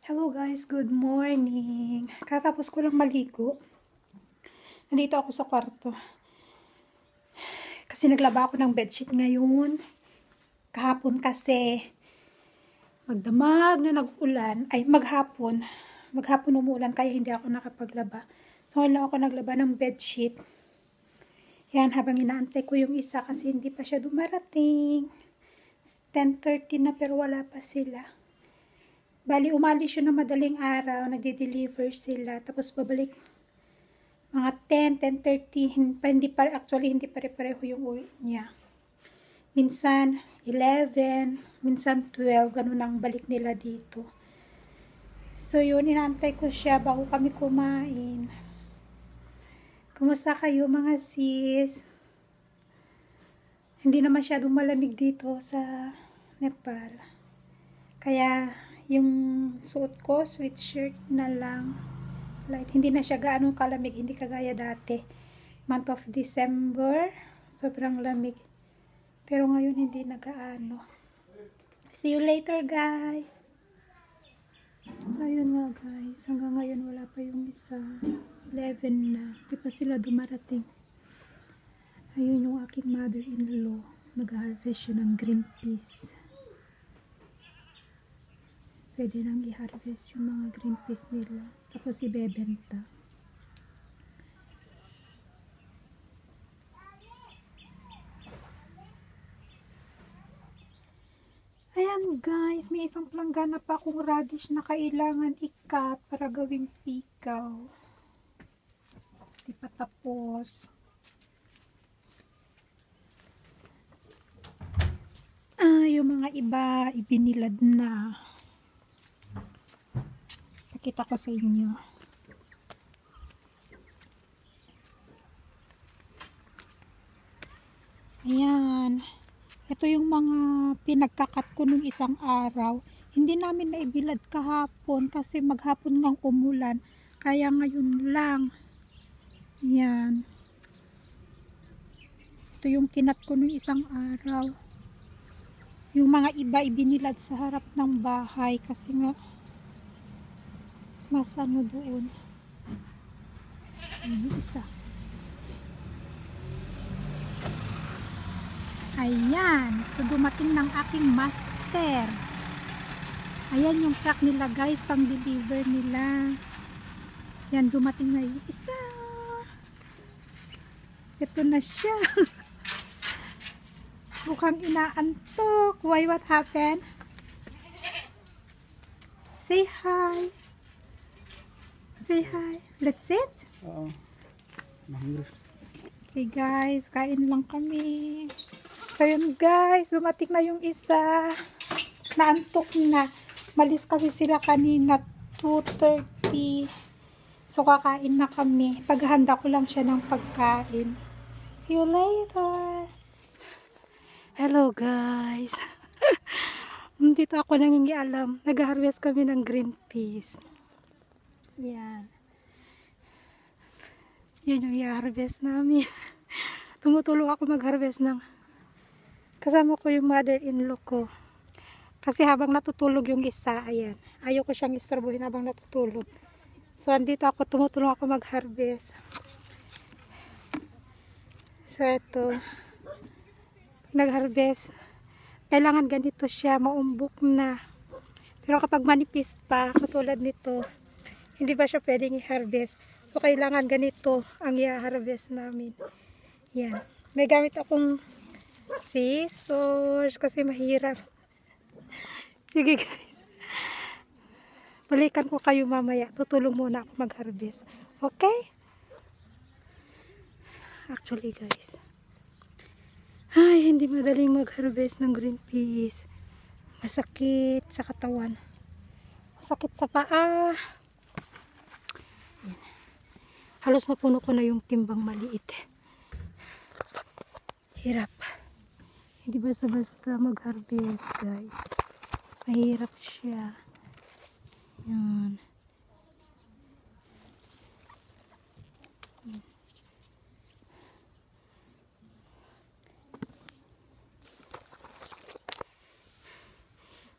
Hello guys, good morning. Katapos ko lang maligo. Nandito ako sa kwarto. Kasi naglaba ako ng bedsheet ngayon. Kahapon kasi magdamag na nag-ulan. Ay, maghapon. Maghapon umuulan kaya hindi ako nakapaglaba. So, ngayon lang ako naglaba ng bedsheet. Yan, habang inaantay ko yung isa kasi hindi pa siya dumarating. 10:30 na pero wala pa sila. Bali, umalis yun na madaling araw, nagde-deliver sila, tapos babalik mga 10, 10:30, hindi pare-pareho yung uwi niya. Minsan, 11, minsan 12, ganun ang balik nila dito. So yun, inaantay ko siya bago kami kumain. Kumusta kayo mga sis? Hindi na masyadong malamig dito sa Nepal. Kaya, yung suot ko, sweatshirt na lang. Light. Hindi na siya gaano kalamig, hindi kagaya dati. Month of December, sobrang lamig. Pero ngayon hindi na gaano. See you later, guys. So, yun nga, guys. Hanggang ngayon wala pa yung isa. 11 na. Di pa sila dumarating. Ayun yung aking mother-in-law. Nag-harvest siya ng green peas. Pwede nang i-harvest yung mga green peas nila. Tapos ibebenta. Ayan guys, may isang planggana pa akong radish na kailangan ikat para gawing pikaw. Di pa tapos. Yung mga iba, ibinilad na. Pakita ko sa inyo. Ayan. Ito yung mga pinagkakat ko nung isang araw. Hindi namin naibilad kahapon kasi maghapon ngang umulan. Kaya ngayon lang. Ayan. Ito yung kinat ko nung isang araw. Yung mga iba ibinilad sa harap ng bahay kasi nga mas ano doon. Yung isa. Ayan. So, dumating ng aking master. Ayan yung truck nila guys, pang deliver nila. Yan, dumating na yung isa. Ito na siya. Mukhang inaantok. Why, what happened? Say hi. Say hi. Let's sit. Oo. Mahangri. Okay guys, kain lang kami. So yun guys, dumating na yung isa. Naantok na. Malis kasi sila kanina 2:30. So kakain na kami. Paghahanda ko lang siya ng pagkain. See you later. Hello guys. Dito ako nangingialam. Nag-harvest kami ng green peas. Yan. Yan yung i-harvest namin. Tumutulong ako mag-harvest ng kasama ko yung mother-in-law ko. Kasi habang natutulog yung isa, ayan. Ayaw ko siyang istorbohin habang natutulog. So, andito ako, tumutulong ako mag-harvest. So, ito. Nag-harvest. Kailangan ganito siya, maumbok na. Pero kapag manipis pa, katulad nito, hindi ba siya pwedeng i-harvest? So, kailangan ganito ang i-harvest namin. Yan. May gamit akong scissors kasi mahirap. Sige guys. Balikan ko kayo mamaya. Tutulong muna ako mag-harvest. Okay? Actually guys. Ay, hindi madaling mag-harvest ng green peas. Masakit sa katawan. Masakit sa paa. Yan. Halos mapuno ko na yung timbang maliit. Hirap. Hindi basta-basta mag-harvest, guys. Mahirap siya. Yan.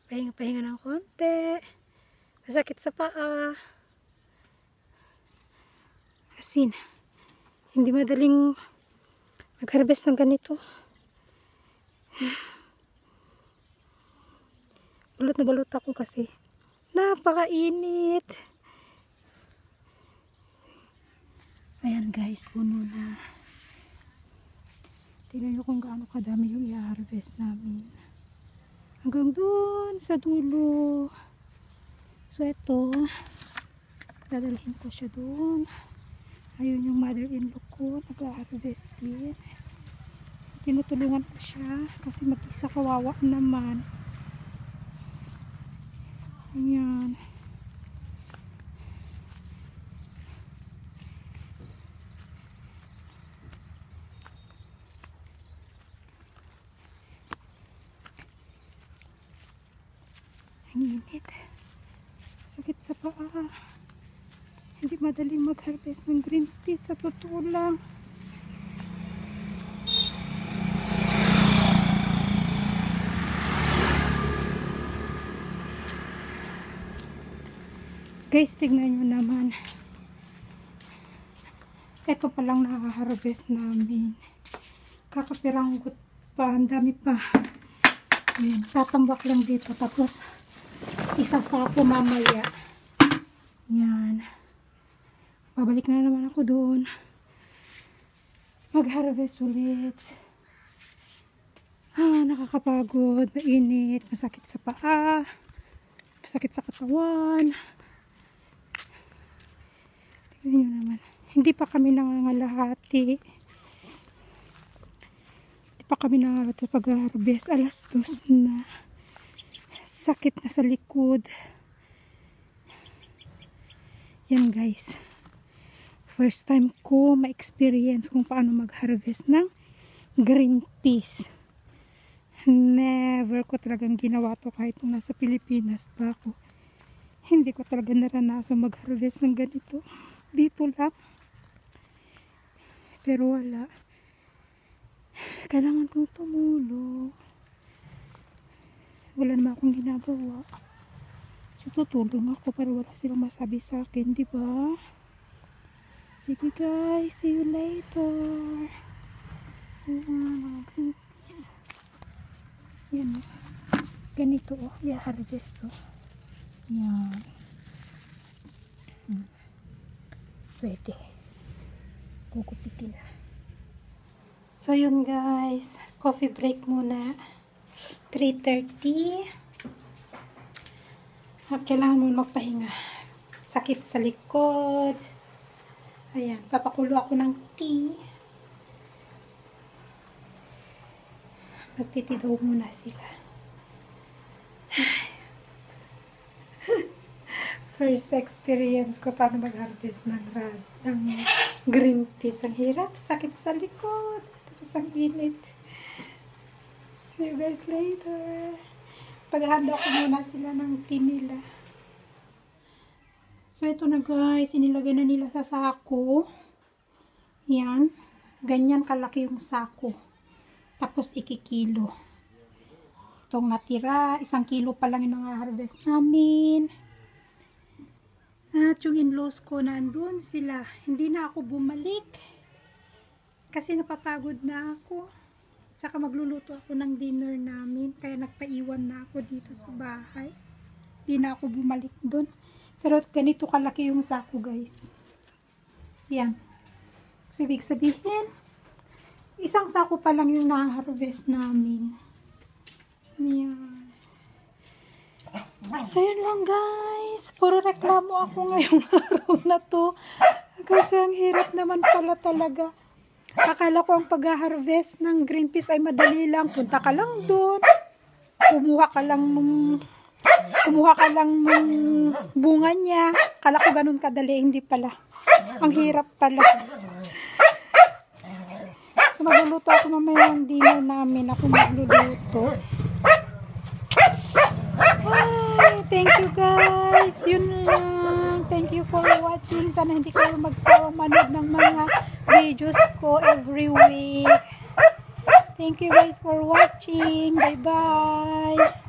Pahinga-pahinga ng konti. sakit sa paa. Asin, hindi madaling mag-harvest ng ganito. Balot na balot ako kasi napakainit. Ayan guys, puno na. Tingnan nyo kung gaano kadami yung i-harvest namin. Hanggang doon sa dulo. So ito, dadalhin ko siya doon. Ayun yung mother-in-law ko, nag-harvest din. Tinutulungan ko siya kasi mag-isa, kawawa naman. Ayan. Ang init. Sakit sa paa. Hindi madaling mag-harvest ng green tea sa totoo lang. Guys, tignan nyo naman. Ito palang nakaka-harvest namin. Kakapiranggot pa. Ang dami pa. Ayan, tatambak lang dito. Tapos, isasako mamaya. Yan. Babalik na naman ako doon. Mag-harvest ulit. Nakakapagod. Mainit. Masakit sa paa. Masakit sa katawan. Tignan nyo naman. Hindi pa kami nangangalahati. Hindi pa kami nangangalahati pag-harvest. Alas 2 na. Sakit na sa likod. Yan guys. First time ko ma-experience kung paano mag-harvest ng green peas. Never ko talagang ginawa to kahit nung nasa Pilipinas pa ako. Hindi ko talaga naranasan mag-harvest ng ganito. Dito lang. Pero wala. Kailangan kong tumulong. Wala naman akong ginagawa. So, tutulong ako para wala silang masabi sa akin, di ba? Sige guys, see you later. Yan. Ganito oh, i-harvest oh. Yan. Pwede. Kukupitin na. So yun guys, coffee break muna. 3:30. At kailangan mo magpahinga. Sakit sa likod. Ayan, papakulo ako ng tea. Magtitidaw muna sila. First experience ko paano mag-harvest ng green peas. Ang hirap, sakit sa likod. Tapos ang init. See you guys later. Paghahanda ko muna sila ng tea nila. So ito na guys, inilagay na nila sa sako. Yan. Ganyan kalaki yung sako. Tapos ikikilo. Itong natira, 1 kilo pa lang yung harvest namin. At yung in-laws ko nandun sila. Hindi na ako bumalik. Kasi napapagod na ako. Saka magluluto ako ng dinner namin. Kaya nagpaiwan na ako dito sa bahay. Hindi na ako bumalik dun. Pero ganito kalaki yung sako guys. Yan. So, ibig sabihin, 1 sako pa lang yung na-harvest namin. Yan. So, yun lang guys. Puro reklamo ako ngayong araw na to. Kasi ang hirap naman pala talaga. Akala ko ang pag-harvest ng green peas ay madali lang. Punta ka lang doon. Kumuha ka lang ng bunga niya. Akala ko ganun kadali. Hindi pala. Ang hirap pala. So, magluluto ako mamaya ng dinner namin. Ako magluluto. Hi! Thank you guys! Yun lang! Thank you for watching. Sana hindi kayo magsawang manood ng mga videos ko every week. Thank you guys for watching. Bye-bye!